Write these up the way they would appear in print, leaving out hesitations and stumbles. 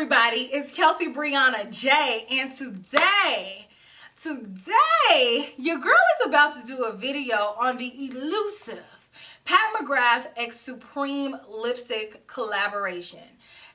everybody, it's Kelsee Briana J, and today, your girl is about to do a video on the elusive Pat McGrath x Supreme lipstick collaboration.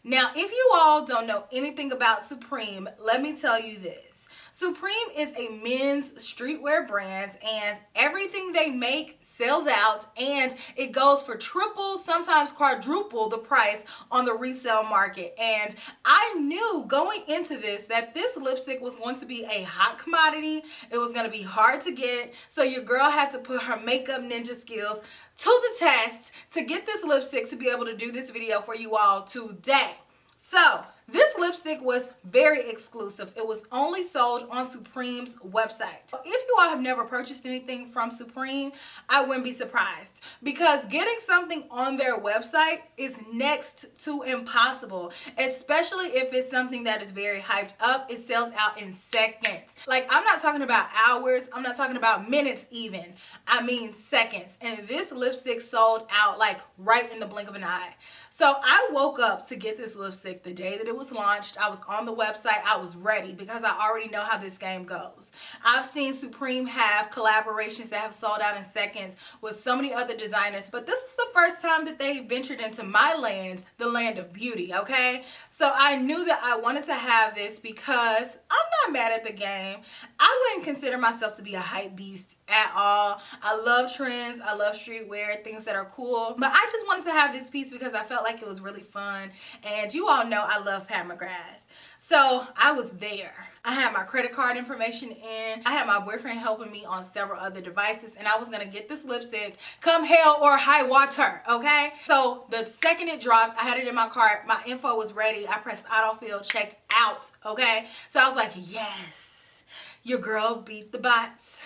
Now, if you all don't know anything about Supreme, let me tell you this. Supreme is a men's streetwear brand, and everything they make sells out, and it goes for triple, sometimes quadruple the price on the resale market. And I knew going into this that this lipstick was going to be a hot commodity. It was going to be hard to get, so your girl had to put her makeup ninja skills to the test to get this lipstick to be able to do this video for you all today. So this lipstick was very exclusive. It was only sold on Supreme's website. If you all have never purchased anything from Supreme, I wouldn't be surprised, because getting something on their website is next to impossible, especially if it's something that is very hyped up. It sells out in seconds. Like, I'm not talking about hours, I'm not talking about minutes even. I mean seconds. And this lipstick sold out like right in the blink of an eye. So I woke up to get this lipstick the day that it was launched. I was on the website. I was ready because I already know how this game goes. I've seen Supreme have collaborations that have sold out in seconds with so many other designers, but this was the first time that they ventured into my land, the land of beauty, okay? So I knew that I wanted to have this because I'm not mad at the game. I wouldn't consider myself to be a hype beast at all. I love trends. I love streetwear, things that are cool, but I just wanted to have this piece because I felt like it was really fun, and you all know I love Pat McGrath. So I was there. I had my credit card information in. I had my boyfriend helping me on several other devices, and I was gonna get this lipstick come hell or high water, okay? So the second it dropped, I had it in my cart. My info was ready. I pressed autofill, checked out, okay? So I was like, yes, your girl beat the bots.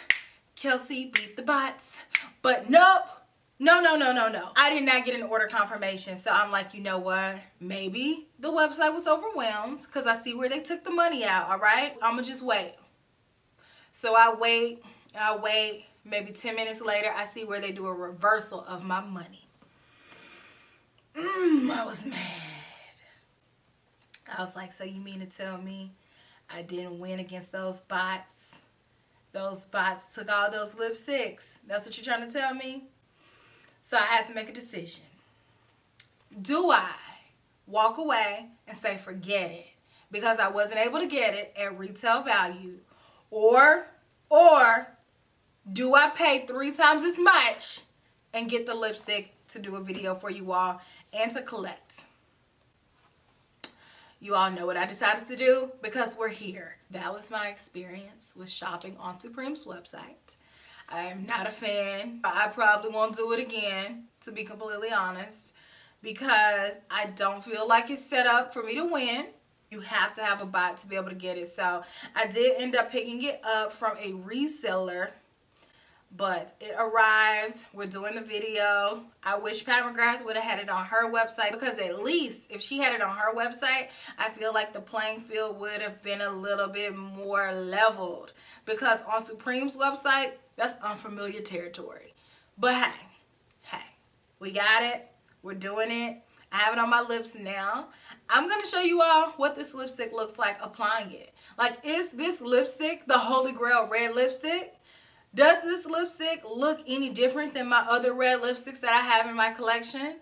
Kelsee beat the bots. But nope. No. I did not get an order confirmation. So I'm like, you know what? Maybe the website was overwhelmed because I see where they took the money out, all right? I'm going to just wait. So I wait. Maybe 10 minutes later, I see where they do a reversal of my money. I was mad. I was like, so you mean to tell me I didn't win against those bots? Those bots took all those lipsticks. That's what you're trying to tell me? So I had to make a decision. Do I walk away and say forget it because I wasn't able to get it at retail value? Or do I pay 3 times as much and get the lipstick to do a video for you all and to collect? You all know what I decided to do because we're here. That was my experience with shopping on Supreme's website. I am not a fan. I probably won't do it again, to be completely honest, because I don't feel like it's set up for me to win. You have to have a bot to be able to get it. So I did end up picking it up from a reseller, but it arrived. We're doing the video. I wish Pat McGrath would have had it on her website, because at least if she had it on her website, I feel like the playing field would have been a little bit more leveled, because on Supreme's website, that's unfamiliar territory. But hey, we got it. We're doing it. I have it on my lips now. I'm going to show you all what this lipstick looks like applying it. Like, is this lipstick the Holy Grail red lipstick? Does this lipstick look any different than my other red lipsticks that I have in my collection?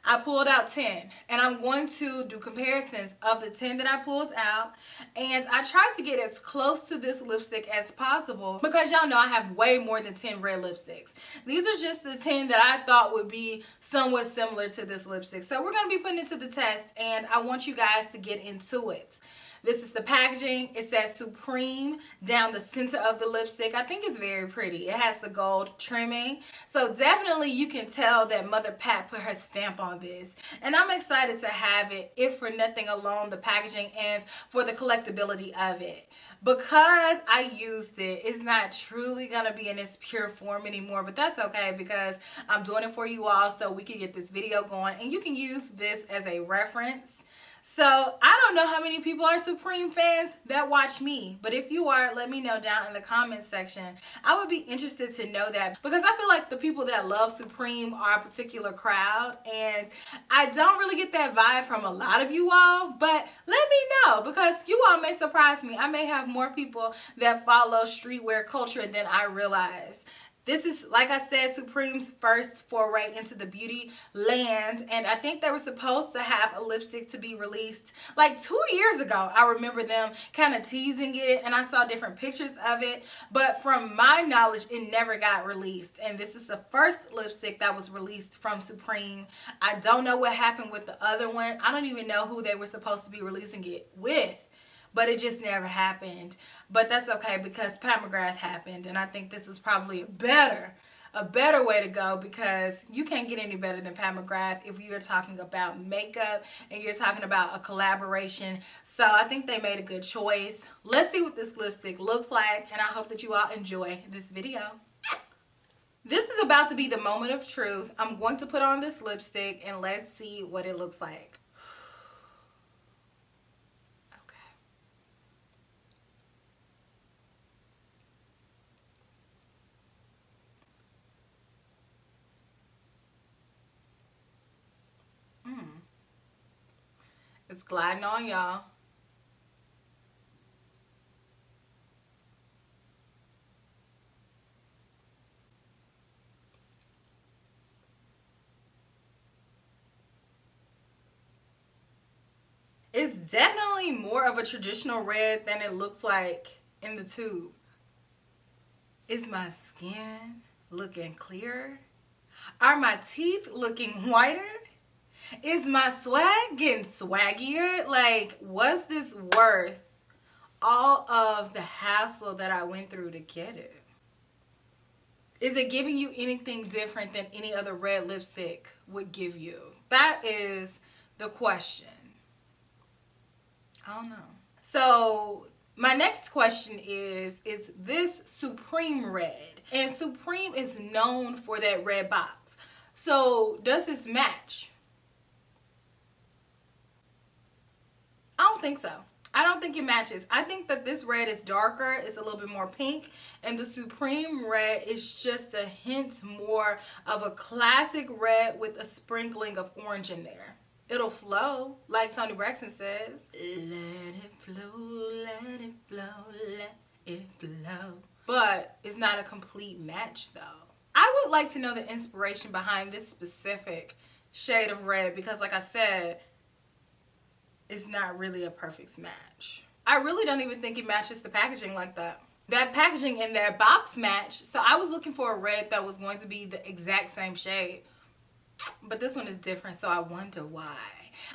I pulled out 10, and I'm going to do comparisons of the 10 that I pulled out, and I tried to get as close to this lipstick as possible because y'all know I have way more than 10 red lipsticks. These are just the 10 that I thought would be somewhat similar to this lipstick. So we're going to be putting it to the test, and I want you guys to get into it. This is the packaging. It says Supreme down the center of the lipstick. I think it's very pretty. It has the gold trimming. So definitely you can tell that Mother Pat put her stamp on this. And I'm excited to have it, if for nothing alone, the packaging and for the collectability of it. Because I used it, it's not truly going to be in its pure form anymore, but that's okay because I'm doing it for you all so we can get this video going and you can use this as a reference. So I don't know how many people are Supreme fans that watch me, but if you are, let me know down in the comments section. I would be interested to know that, because I feel like the people that love Supreme are a particular crowd, and I don't really get that vibe from a lot of you all, but let me know, because you all may surprise me. I may have more people that follow streetwear culture than I realize. This is, like I said, Supreme's first foray into the beauty land, and I think they were supposed to have a lipstick to be released like 2 years ago. I remember them kind of teasing it, and I saw different pictures of it, but from my knowledge, it never got released, and this is the first lipstick that was released from Supreme. I don't know what happened with the other one. I don't even know who they were supposed to be releasing it with, but it just never happened. But that's okay, because Pat McGrath happened, and I think this is probably a better way to go, because you can't get any better than Pat McGrath if you're talking about makeup and you're talking about a collaboration. So I think they made a good choice. Let's see what this lipstick looks like, and I hope that you all enjoy this video. This is about to be the moment of truth. I'm going to put on this lipstick, and let's see what it looks like. It's gliding on, y'all. It's definitely more of a traditional red than it looks like in the tube. Is my skin looking clearer? Are my teeth looking whiter? Is my swag getting swaggier? Like, was this worth all of the hassle that I went through to get it? Is it giving you anything different than any other red lipstick would give you? That is the question. I don't know. So my next question is this Supreme red? And Supreme is known for that red box. So does this match? I don't think so. I don't think it matches. I think that this red is darker. It's a little bit more pink. And the Supreme red is just a hint more of a classic red with a sprinkling of orange in there. It'll flow, like Toni Braxton says. Let it flow, let it flow, let it flow. But it's not a complete match, though. I would like to know the inspiration behind this specific shade of red, because like I said, it's not really a perfect match. I really don't even think it matches the packaging like that. That packaging and that box match. So I was looking for a red that was going to be the exact same shade, but this one is different, so I wonder why.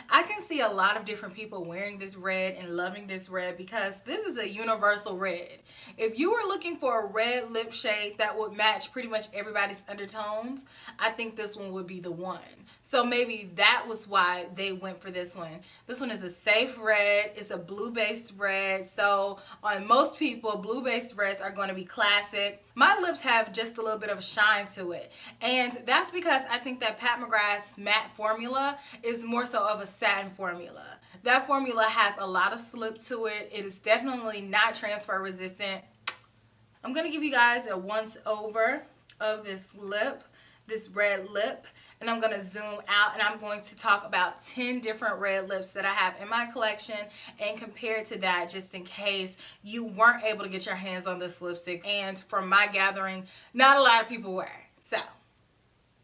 I can see a lot of different people wearing this red and loving this red, because this is a universal red. If you were looking for a red lip shade that would match pretty much everybody's undertones, I think this one would be the one. So maybe that was why they went for this one. This one is a safe red. It's a blue-based red. So on most people, blue-based reds are going to be classic. My lips have just a little bit of a shine to it. And that's because I think that Pat McGrath's matte formula is more so of a satin formula. That formula has a lot of slip to it. It is definitely not transfer resistant. I'm going to give you guys a once over of this lip, this red lip. And I'm going to zoom out, and I'm going to talk about 10 different red lips that I have in my collection and compare to that, just in case you weren't able to get your hands on this lipstick. And from my gathering, not a lot of people were.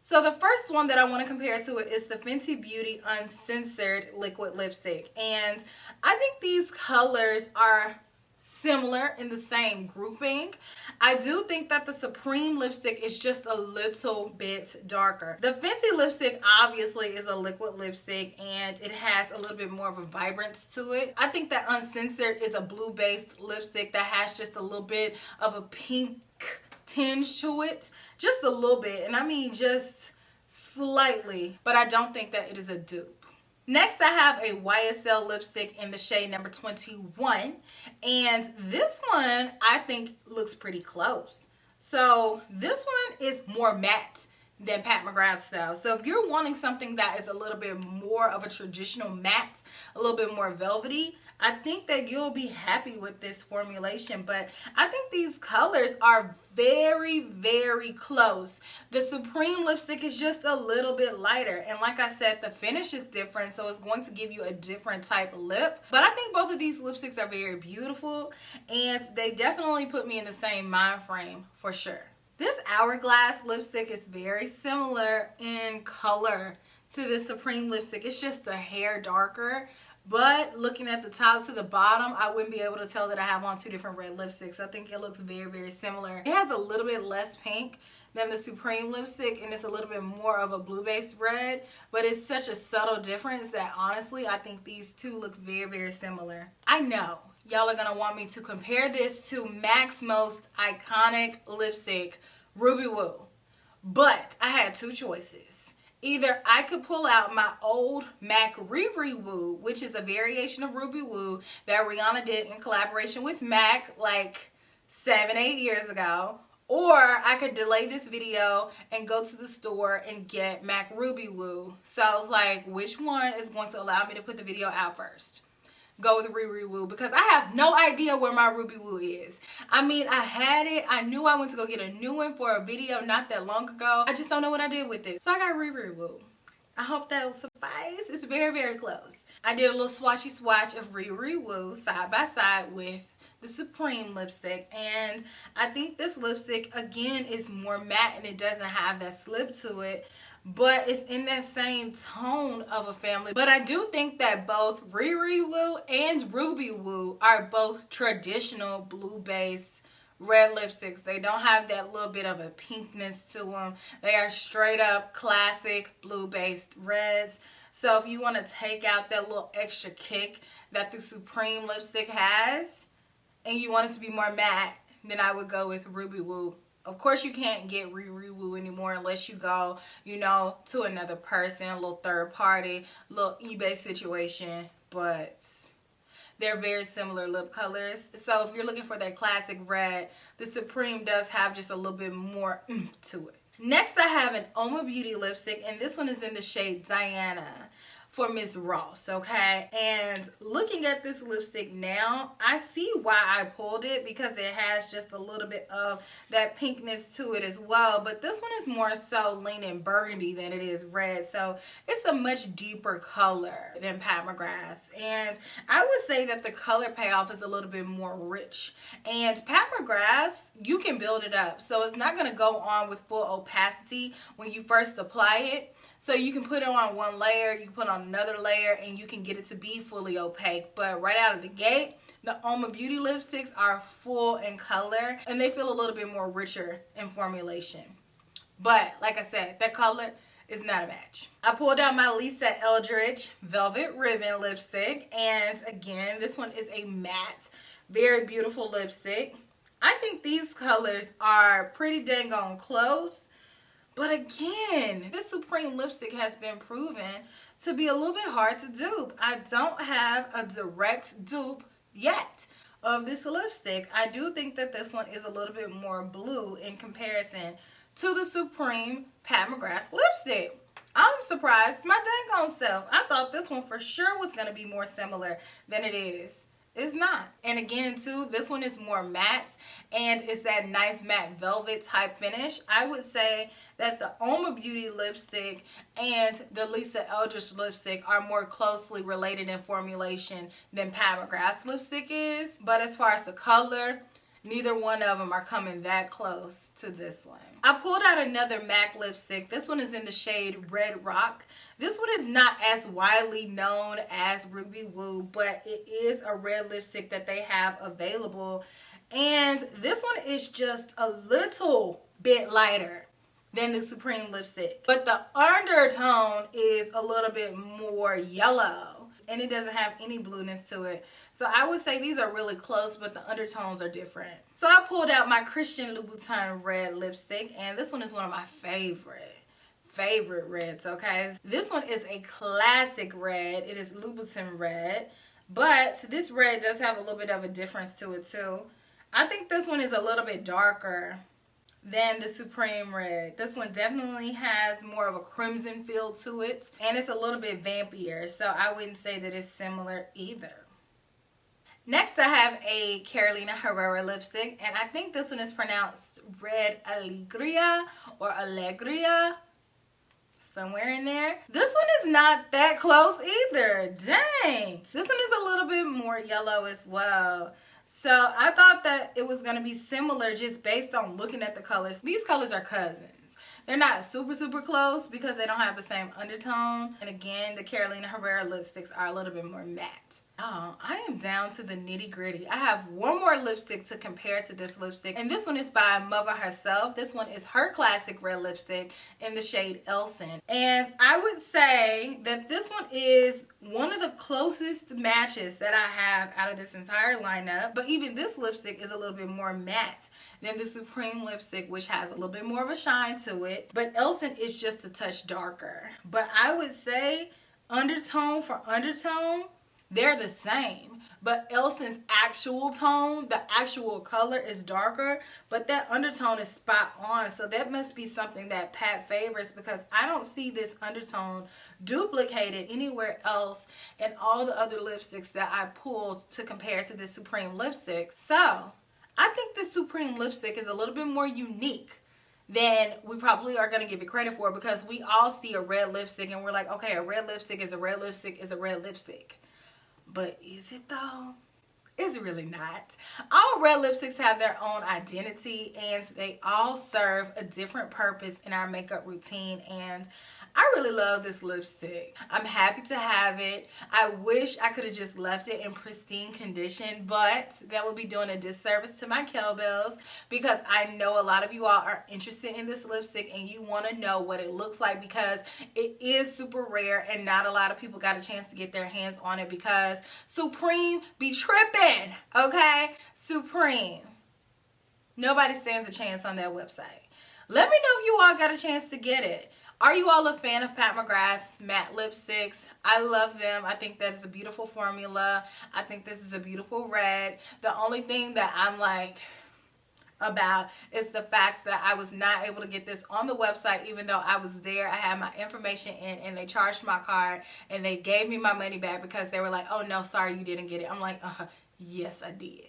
So the first one that I want to compare to it is the Fenty Beauty Uncensored Liquid Lipstick. And I think these colors are similar in the same grouping. I do think that the Supreme lipstick is just a little bit darker. The Fenty lipstick obviously is a liquid lipstick, and it has a little bit more of a vibrance to it. I think that Uncensored is a blue-based lipstick that has just a little bit of a pink tinge to it. Just a little bit, and I mean just slightly, but I don't think that it is a dupe. Next, I have a YSL lipstick in the shade number 21, and this one I think looks pretty close. So this one is more matte than Pat McGrath's style. So if you're wanting something that is a little bit more of a traditional matte, a little bit more velvety, I think that you'll be happy with this formulation. But I think these colors are very, very close. The Supreme lipstick is just a little bit lighter. And like I said, the finish is different, so it's going to give you a different type of lip. But I think both of these lipsticks are very beautiful, and they definitely put me in the same mind frame for sure. This Hourglass lipstick is very similar in color to the Supreme lipstick. It's just a hair darker. But looking at the top to the bottom, I wouldn't be able to tell that I have on two different red lipsticks. I think it looks very, very similar. It has a little bit less pink than the Supreme lipstick, and it's a little bit more of a blue-based red. But it's such a subtle difference that honestly, I think these two look very, very similar. I know y'all are gonna want me to compare this to MAC's most iconic lipstick, Ruby Woo. But I had two choices. Either I could pull out my old MAC Rephr Woo, which is a variation of Ruby Woo that Briana did in collaboration with MAC like 7-8 years ago, or I could delay this video and go to the store and get MAC Ruby Woo. So I was like, which one is going to allow me to put the video out first? Go with Rephr Woo, because I have no idea where my Ruby Woo is. I mean, I had it. I knew I went to go get a new one for a video not that long ago. I just don't know what I did with it. So I got Rephr Woo. I hope that'll suffice. It's very, very close. I did a little swatchy swatch of Rephr Woo side by side with the Supreme lipstick, and I think this lipstick again is more matte and it doesn't have that slip to it, but it's in that same tone of a family. But I do think that both Rephr Woo and Ruby Woo are both traditional blue-based red lipsticks. They don't have that little bit of a pinkness to them. They are straight up classic blue-based reds. So if you want to take out that little extra kick that the Supreme lipstick has, and you want it to be more matte, then I would go with Ruby Woo. Of course, you can't get Rephr Woo anymore unless you go, you know, to another person, a little third party, little eBay situation. But they're very similar lip colors. So if you're looking for that classic red, the Supreme does have just a little bit more oomph to it. Next, I have an Uoma Beauty lipstick, and this one is in the shade Diana for Miss Ross, okay? And looking at this lipstick now, I see why I pulled it, because it has just a little bit of that pinkness to it as well. But this one is more so leaning burgundy than it is red, so it's a much deeper color than Pat McGrath's. And I would say that the color payoff is a little bit more rich. And Pat McGrath's, you can build it up, so it's not gonna go on with full opacity when you first apply it. So you can put it on one layer, you can put on another layer, and you can get it to be fully opaque. But right out of the gate, the Uoma Beauty lipsticks are full in color, and they feel a little bit more richer in formulation. But like I said, that color is not a match. I pulled out my Lisa Eldridge Velvet Ribbon lipstick, and again, this one is a matte, very beautiful lipstick. I think these colors are pretty dang on close. But again, this Supreme lipstick has been proven to be a little bit hard to dupe. I don't have a direct dupe yet of this lipstick. I do think that this one is a little bit more blue in comparison to the Supreme Pat McGrath lipstick. I'm surprised my dang on self. I thought this one for sure was going to be more similar than it is. It's not. And again, too, this one is more matte, and it's that nice matte velvet type finish. I would say that the Uoma Beauty lipstick and the Lisa Eldridge lipstick are more closely related in formulation than Pat McGrath's lipstick is. But as far as the color, neither one of them are coming that close to this one. I pulled out another MAC lipstick. This one is in the shade Red Rock. This one is not as widely known as Ruby Woo, but it is a red lipstick that they have available. And this one is just a little bit lighter than the Supreme lipstick. But the undertone is a little bit more yellow, and it doesn't have any blueness to it. So I would say these are really close, but the undertones are different. So I pulled out my Christian Louboutin red lipstick, and this one is one of my favorite reds, okay? This one is a classic red. It is Louboutin red, but this red does have a little bit of a difference to it too. I think this one is a little bit darker than the Supreme Red. This one definitely has more of a crimson feel to it, and it's a little bit vampier, so I wouldn't say that it's similar either. Next, I have a Carolina Herrera lipstick, and I think this one is pronounced Red Alegria or Alegria, somewhere in there. This one is not that close either. Dang. This one is a little bit more yellow as well. So I thought that it was going to be similar just based on looking at the colors. These colors are cousins. They're not super close because they don't have the same undertone. And again, the Carolina Herrera lipsticks are a little bit more matte. Oh, I am down to the nitty gritty. I have one more lipstick to compare to this lipstick, and this one is by Mother herself. This one is her classic red lipstick in the shade Elson. And I would say that this one is one of the closest matches that I have out of this entire lineup. But even this lipstick is a little bit more matte than the Supreme lipstick, which has a little bit more of a shine to it. But Elson is just a touch darker. But I would say undertone for undertone, they're the same, but Elson's actual tone, the actual color is darker, but that undertone is spot on. So that must be something that Pat favors, because I don't see this undertone duplicated anywhere else in all the other lipsticks that I pulled to compare to the Supreme lipstick. So I think the Supreme lipstick is a little bit more unique than we probably are going to give it credit for, because we all see a red lipstick and we're like, okay, a red lipstick is a red lipstick is a red lipstick. But is it though? It's really not. All red lipsticks have their own identity, and they all serve a different purpose in our makeup routine, and I really love this lipstick. I'm happy to have it. I wish I could have just left it in pristine condition, but that would be doing a disservice to my Kel Belles, because I know a lot of you all are interested in this lipstick and you want to know what it looks like, because it is super rare and not a lot of people got a chance to get their hands on it, because Supreme be tripping, okay? Supreme. Nobody stands a chance on that website. Let me know if you all got a chance to get it. Are you all a fan of Pat McGrath's matte lipsticks? I love them. I think that's a beautiful formula. I think this is a beautiful red. The only thing that I'm like about is the fact that I was not able to get this on the website, even though I was there. I had my information in and they charged my card and they gave me my money back because they were like, oh no, sorry, you didn't get it. I'm like, yes, I did.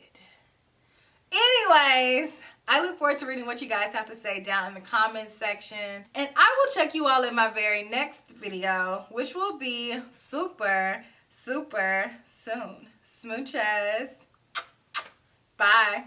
Anyways, I look forward to reading what you guys have to say down in the comments section. And I will check you all in my very next video, which will be super soon. Smooches. Bye.